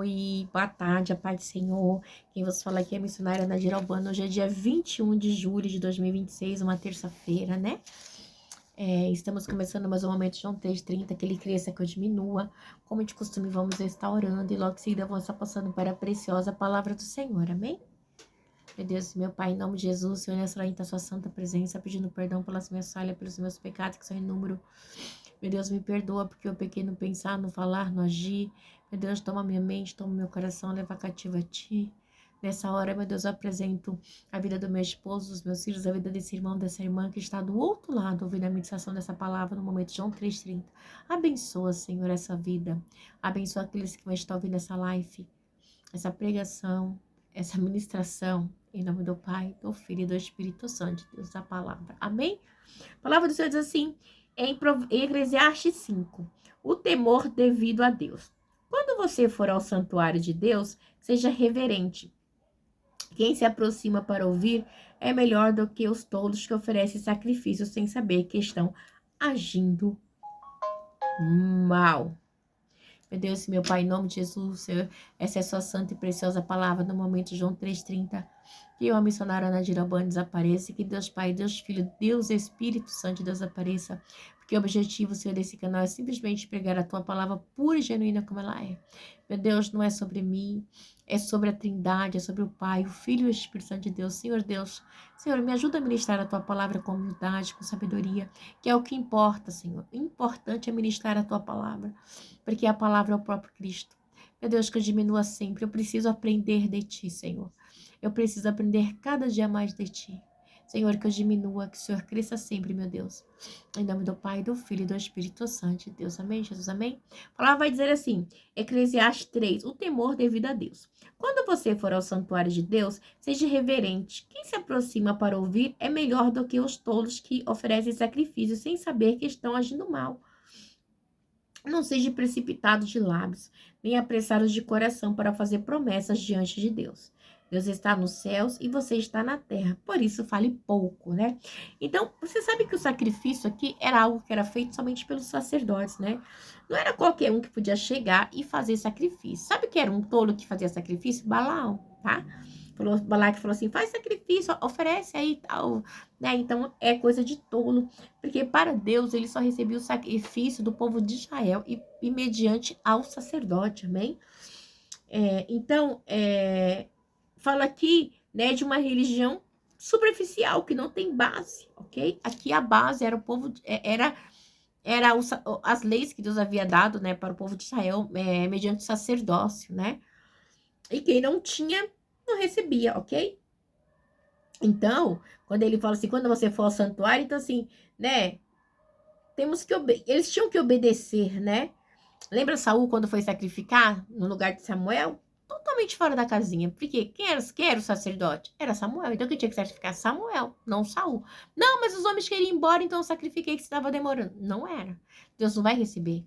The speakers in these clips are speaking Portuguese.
Oi, boa tarde, a paz do Senhor. Quem vos fala aqui é a missionária Nadir Albano. Hoje é dia 21 de julho de 2026, uma terça-feira, né? Estamos começando mais um momento João 3:30, que ele cresça, que eu diminua. Como de costume, vamos estar orando e logo em seguida vamos estar passando para a preciosa palavra do Senhor, amém? Meu Deus, meu Pai, em nome de Jesus, Senhor, nessa hora, a sua santa presença, pedindo perdão pelas minhas falhas, pelos meus pecados, que são em número. Meu Deus, me perdoa porque eu pequei no pensar, no falar, no agir. Meu Deus, toma minha mente, toma meu coração, leva cativo a ti. Nessa hora, meu Deus, eu apresento a vida do meu esposo, dos meus filhos, a vida desse irmão, dessa irmã que está do outro lado, ouvindo a meditação dessa palavra no momento de João 3:30. Abençoa, Senhor, essa vida. Abençoa aqueles que vão estar ouvindo essa live, essa pregação, essa ministração. Em nome do Pai, do Filho e do Espírito Santo, Deus da palavra. Amém? A palavra do Senhor diz assim, em Eclesiastes 5, o temor devido a Deus. Quando você for ao santuário de Deus, seja reverente. Quem se aproxima para ouvir é melhor do que os tolos que oferecem sacrifícios sem saber que estão agindo mal. Meu Deus, meu Pai, em nome de Jesus, Senhor, essa é a sua santa e preciosa palavra no momento de João 3:30. Que a missionária Nadir Albano desapareça, que Deus Pai, Deus Filho, Deus Espírito Santo, Deus apareça. Porque o objetivo, Senhor, desse canal é simplesmente pregar a tua palavra pura e genuína como ela é. Meu Deus, não é sobre mim, é sobre a Trindade, é sobre o Pai, o Filho e o Espírito Santo de Deus. Senhor Deus, Senhor, me ajuda a ministrar a tua palavra com humildade, com sabedoria, que é o que importa, Senhor. O importante é ministrar a tua palavra, porque a palavra é o próprio Cristo. Meu Deus, que eu diminua sempre. Eu preciso aprender de ti, Senhor. Eu preciso aprender cada dia mais de ti. Senhor, que eu diminua, que o Senhor cresça sempre, meu Deus. Em nome do Pai, do Filho e do Espírito Santo. Deus, amém? Jesus, amém? A palavra vai dizer assim, Eclesiastes 3, o temor devido a Deus. Quando você for ao santuário de Deus, seja reverente. Quem se aproxima para ouvir é melhor do que os tolos que oferecem sacrifícios sem saber que estão agindo mal. Não seja precipitado de lábios, nem apressado de coração para fazer promessas diante de Deus. Deus está nos céus e você está na terra, por isso fale pouco, né? Então, você sabe que o sacrifício aqui era algo que era feito somente pelos sacerdotes, né? Não era qualquer um que podia chegar e fazer sacrifício. Sabe que era um tolo que fazia sacrifício? Balaão, tá? Balaque falou assim, faz sacrifício, oferece aí tal, né? Então, é coisa de tolo, porque para Deus ele só recebia o sacrifício do povo de Israel e mediante ao sacerdote, amém? Então, fala aqui, né, de uma religião superficial, que não tem base, ok? Aqui a base era o povo, era as leis que Deus havia dado, né, para o povo de Israel, mediante o sacerdócio, né? E quem não tinha, não recebia, ok? Então, quando ele fala assim, quando você for ao santuário, então assim, né, eles tinham que obedecer, né? Lembra Saul quando foi sacrificar no lugar de Samuel? Totalmente fora da casinha. Porque quem era o sacerdote? Era Samuel. Então quem tinha que sacrificar? Samuel, não Saul. Não, mas os homens queriam ir embora, então eu sacrifiquei que estava demorando. Não era. Deus não vai receber.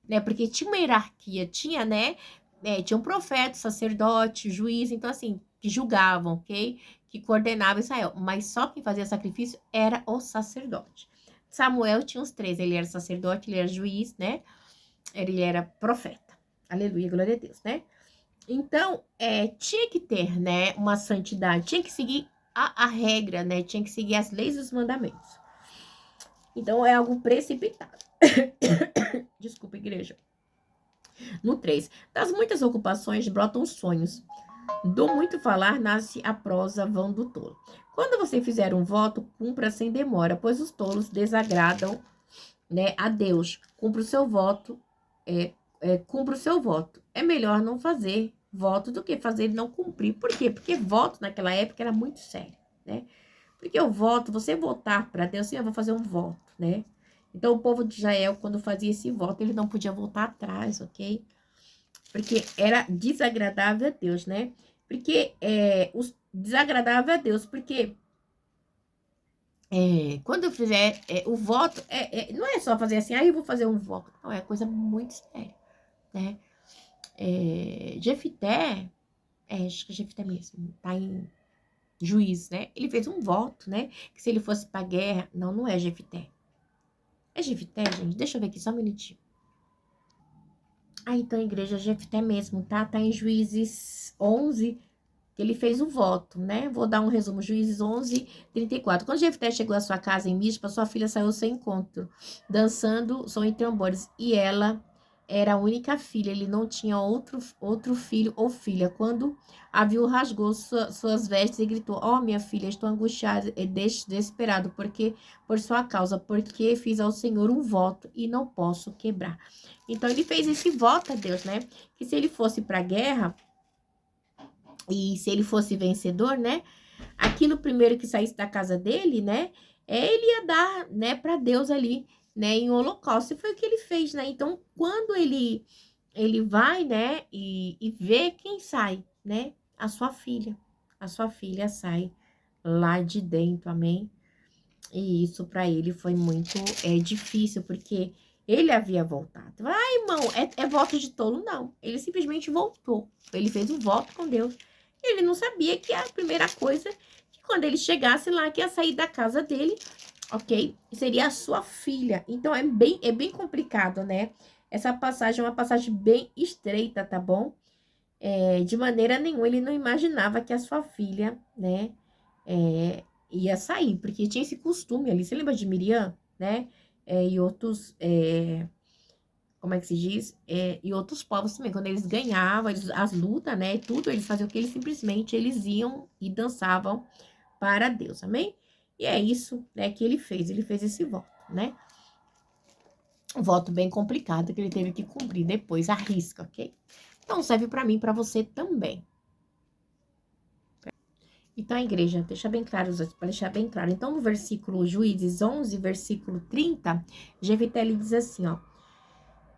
Né? Porque tinha uma hierarquia, tinha, né? Tinha um profeta, sacerdote, juiz, então assim, que julgavam, ok? Que coordenavam Israel. Mas só quem fazia sacrifício era o sacerdote. Samuel tinha os três. Ele era sacerdote, ele era juiz, né? Ele era profeta. Aleluia, glória a Deus, né? Então, tinha que ter, né, uma santidade, tinha que seguir a regra, né? Tinha que seguir as leis e os mandamentos. Então, é algo precipitado. Desculpa, igreja. No 3, das muitas ocupações brotam sonhos. Do muito falar nasce a prosa vão do tolo. Quando você fizer um voto, cumpra sem demora, pois os tolos desagradam, né, a Deus. Cumpra o seu voto, cumpra o seu voto. É melhor não fazer voto do que fazer e não cumprir. Por quê? Porque voto naquela época era muito sério, né? Porque o voto, você votar para Deus, assim, eu vou fazer um voto, né? Então, o povo de Israel, quando fazia esse voto, ele não podia voltar atrás, ok? Porque era desagradável a Deus, né? Porque desagradável a Deus, porque quando eu fizer o voto, não é só fazer assim, eu vou fazer um voto. Não, é coisa muito séria, né? Jefité, acho que é Jefité mesmo, tá em Juiz, né? Ele fez um voto, né? Que se ele fosse pra guerra, não é Jefité. É Jefité, gente? Deixa eu ver aqui só um minutinho. Ah, então, igreja Jefté mesmo, tá? Tá em Juízes 11, que ele fez o voto, né? Vou dar um resumo. Juízes 11, 34. Quando Jefté chegou à sua casa em Mispa, sua filha saiu ao seu encontro, dançando som e tambores. E ela era a única filha, ele não tinha outro filho ou filha. Quando a viu, rasgou suas vestes e gritou: "Oh, minha filha, estou angustiado e desesperado, porque por sua causa, porque fiz ao Senhor um voto e não posso quebrar." Então ele fez esse voto a Deus, né? Que se ele fosse para a guerra e se ele fosse vencedor, né? Aquilo primeiro que saísse da casa dele, né? Ele ia dar, né, para Deus ali, né, em holocausto. E foi o que ele fez, né? Então, quando ele vai, né, e vê quem sai, né? A sua filha. A sua filha sai lá de dentro, amém? E isso para ele foi muito difícil, porque ele havia voltado. Ah, irmão, é voto de tolo? Não. Ele simplesmente voltou. Ele fez um voto com Deus. Ele não sabia que a primeira coisa, que quando ele chegasse lá, que ia sair da casa dele, ok? Seria a sua filha. Então é bem complicado, né? Essa passagem é uma passagem bem estreita, tá bom? De maneira nenhuma, ele não imaginava que a sua filha, né, ia sair, porque tinha esse costume ali. Você lembra de Miriam, né? E outros, como é que se diz? E outros povos também, quando eles ganhavam, as lutas, né, tudo, eles faziam o que eles simplesmente, eles iam e dançavam para Deus, amém? E é isso, né, que ele fez esse voto, né? Um voto bem complicado que ele teve que cumprir depois, à risca, ok? Então serve para mim, para você também. Então, a igreja, deixa bem claro, para deixar bem claro. Então, no versículo Juízes 11, versículo 30, Jefité lhe diz assim, ó,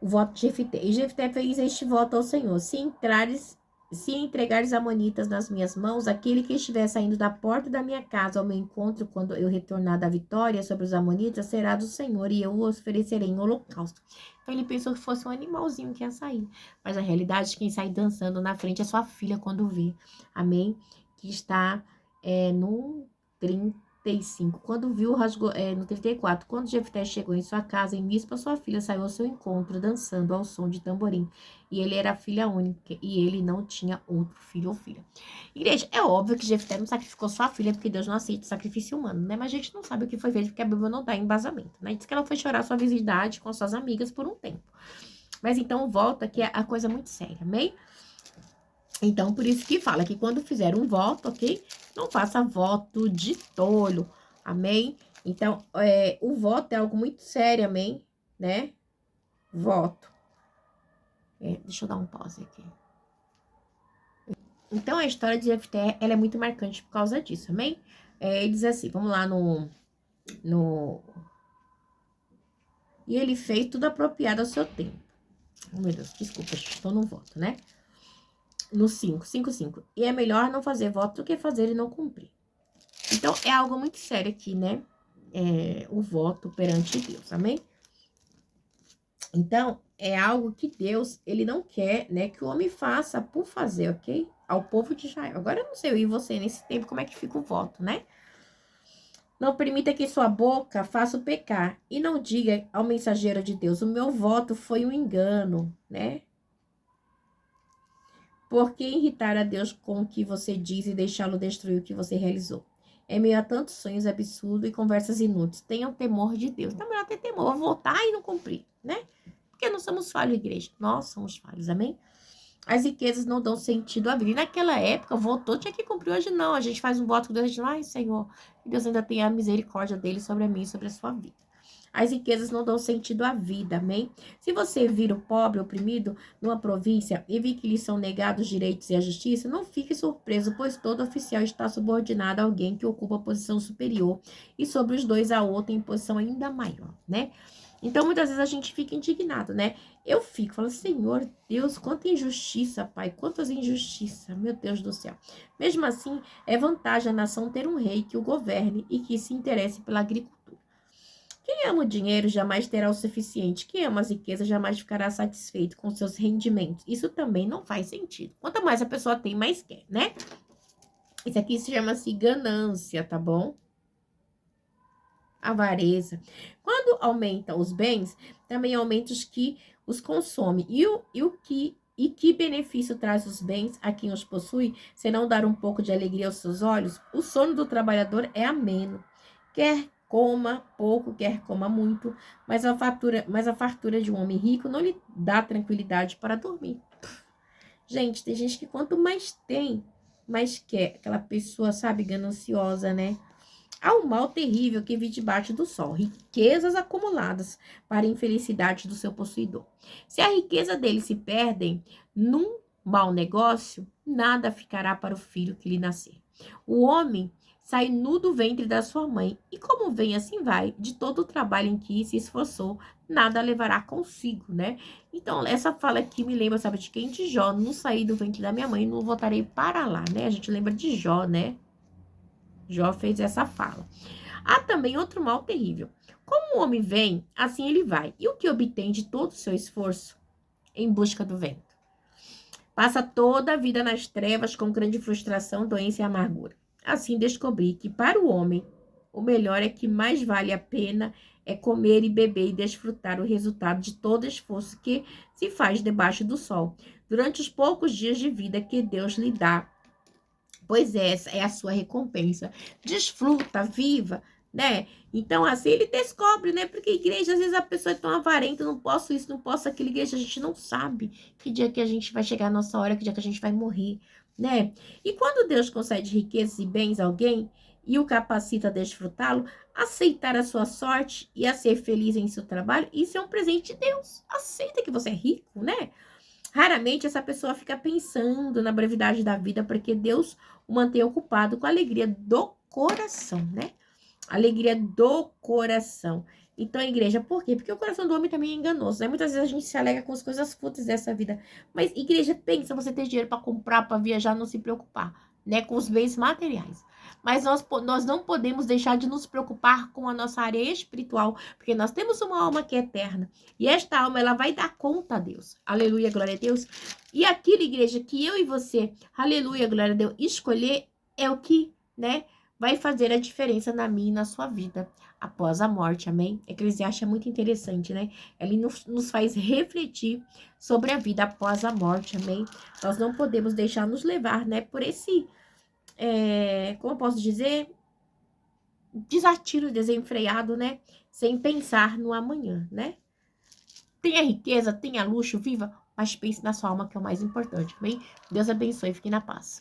o voto de Jefité. E Jefité fez este voto ao Senhor: se entregares amonitas nas minhas mãos, aquele que estiver saindo da porta da minha casa ao meu encontro, quando eu retornar da vitória sobre os amonitas, será do Senhor, e eu o oferecerei em holocausto. Então, ele pensou que fosse um animalzinho que ia sair. Mas a realidade é que quem sai dançando na frente é sua filha quando vê. Amém? Que está no 35. Quando viu, rasgou, no 34. Quando Jefté chegou em sua casa, em Mispa, sua filha saiu ao seu encontro, dançando ao som de tamborim. E ele era filha única, e ele não tinha outro filho ou filha. Igreja, é óbvio que Jefté não sacrificou sua filha, porque Deus não aceita sacrifício humano, né? Mas a gente não sabe o que foi feito, porque a Bíblia não dá embasamento, né? Diz que ela foi chorar sua virgindade com suas amigas por um tempo. Mas então, volta que é a coisa muito séria, amém? Então, por isso que fala que quando fizer um voto, ok? Não faça voto de tolo, amém? Então, o voto é algo muito sério, amém? Né? Voto. Deixa eu dar um pause aqui. Então, a história de Jefté, ela é muito marcante por causa disso, amém? Ele diz assim, vamos lá no... E ele fez tudo apropriado ao seu tempo. Oh, meu Deus, desculpa, estou no voto, né? No 5. E é melhor não fazer voto do que fazer e não cumprir. Então, é algo muito sério aqui, né? O voto perante Deus, amém? Então, é algo que Deus, ele não quer, né, que o homem faça por fazer, ok? Ao povo de Israel. Agora, eu não sei eu e você nesse tempo como é que fica o voto, né? Não permita que sua boca faça o pecar. E não diga ao mensageiro de Deus: o meu voto foi um engano, né? Por que irritar a Deus com o que você diz e deixá-lo destruir o que você realizou? É meio a tantos sonhos absurdos e conversas inúteis. Tenham temor de Deus. Então, melhor ter temor, vou voltar e não cumprir, né? Porque nós somos falhos, igreja. Nós somos falhos, amém? As riquezas não dão sentido à vida. E naquela época, votou, tinha que cumprir. Hoje não. A gente faz um voto com Deus, a gente fala: ai, Senhor, que Deus ainda tenha a misericórdia dele sobre a mim e sobre a sua vida. As riquezas não dão sentido à vida, amém? Se você vir o pobre oprimido numa província e vir que lhe são negados os direitos e a justiça, não fique surpreso, pois todo oficial está subordinado a alguém que ocupa posição superior e sobre os dois a outro em posição ainda maior, né? Então, muitas vezes a gente fica indignado, né? Eu fico falando: Senhor Deus, quanta injustiça, Pai, quantas injustiças, meu Deus do céu. Mesmo assim, é vantagem a nação ter um rei que o governe e que se interesse pela agricultura. Quem ama o dinheiro jamais terá o suficiente. Quem ama as riquezas jamais ficará satisfeito com seus rendimentos. Isso também não faz sentido. Quanto mais a pessoa tem, mais quer, né? Isso aqui se chama-se ganância, tá bom? Avareza. Quando aumenta os bens, também aumenta os consome. E que benefício traz os bens a quem os possui, se não dar um pouco de alegria aos seus olhos? O sono do trabalhador é ameno. Quer coma pouco, quer coma muito, mas a fartura de um homem rico não lhe dá tranquilidade para dormir. Gente, tem gente que quanto mais tem, mais quer. Aquela pessoa, sabe, gananciosa, né? Há um mal terrível que vive debaixo do sol, riquezas acumuladas para a infelicidade do seu possuidor. Se a riqueza dele se perdem num mau negócio, nada ficará para o filho que lhe nascer. O homem sai nu do ventre da sua mãe, e como vem, assim vai, de todo o trabalho em que se esforçou, nada levará consigo, né? Então, essa fala aqui me lembra, sabe, de quem? De Jó. Não saí do ventre da minha mãe, não voltarei para lá, né? A gente lembra de Jó, né? Jó fez essa fala. Há também outro mal terrível. Como o homem vem, assim ele vai. E o que obtém de todo o seu esforço em busca do vento? Passa toda a vida nas trevas com grande frustração, doença e amargura. Assim descobri que para o homem, o melhor é que mais vale a pena é comer e beber e desfrutar o resultado de todo esforço que se faz debaixo do sol, durante os poucos dias de vida que Deus lhe dá, pois essa é a sua recompensa. Desfruta, viva, né? Então, assim, ele descobre, né? Porque igreja, às vezes a pessoa é tão avarenta, não posso isso, não posso aquilo. Igreja, a gente não sabe que dia que a gente vai chegar a nossa hora, que dia que a gente vai morrer, né? E quando Deus concede riquezas e bens a alguém e o capacita a desfrutá-lo, aceitar a sua sorte e a ser feliz em seu trabalho, isso é um presente de Deus. Aceita que você é rico, né? Raramente essa pessoa fica pensando na brevidade da vida, porque Deus o mantém ocupado com a alegria do coração, né? Alegria do coração. Então, igreja, por quê? Porque o coração do homem também é enganoso, né? Muitas vezes a gente se alega com as coisas fúteis dessa vida. Mas, igreja, pensa, você ter dinheiro para comprar, para viajar, não se preocupar, né? Com os bens materiais. Mas nós não podemos deixar de nos preocupar com a nossa área espiritual, porque nós temos uma alma que é eterna. E esta alma, ela vai dar conta a Deus. Aleluia, glória a Deus. E aquilo, igreja, que eu e você, aleluia, glória a Deus, escolher é o que, né? Vai fazer a diferença na minha e na sua vida após a morte, amém? Eclesiastes é muito interessante, né? Ele nos faz refletir sobre a vida após a morte, amém? Nós não podemos deixar nos levar, né, por esse, como eu posso dizer, desatino desenfreado, né? Sem pensar no amanhã, né? Tenha riqueza, tenha luxo, viva, mas pense na sua alma, que é o mais importante, amém? Deus abençoe e fique na paz.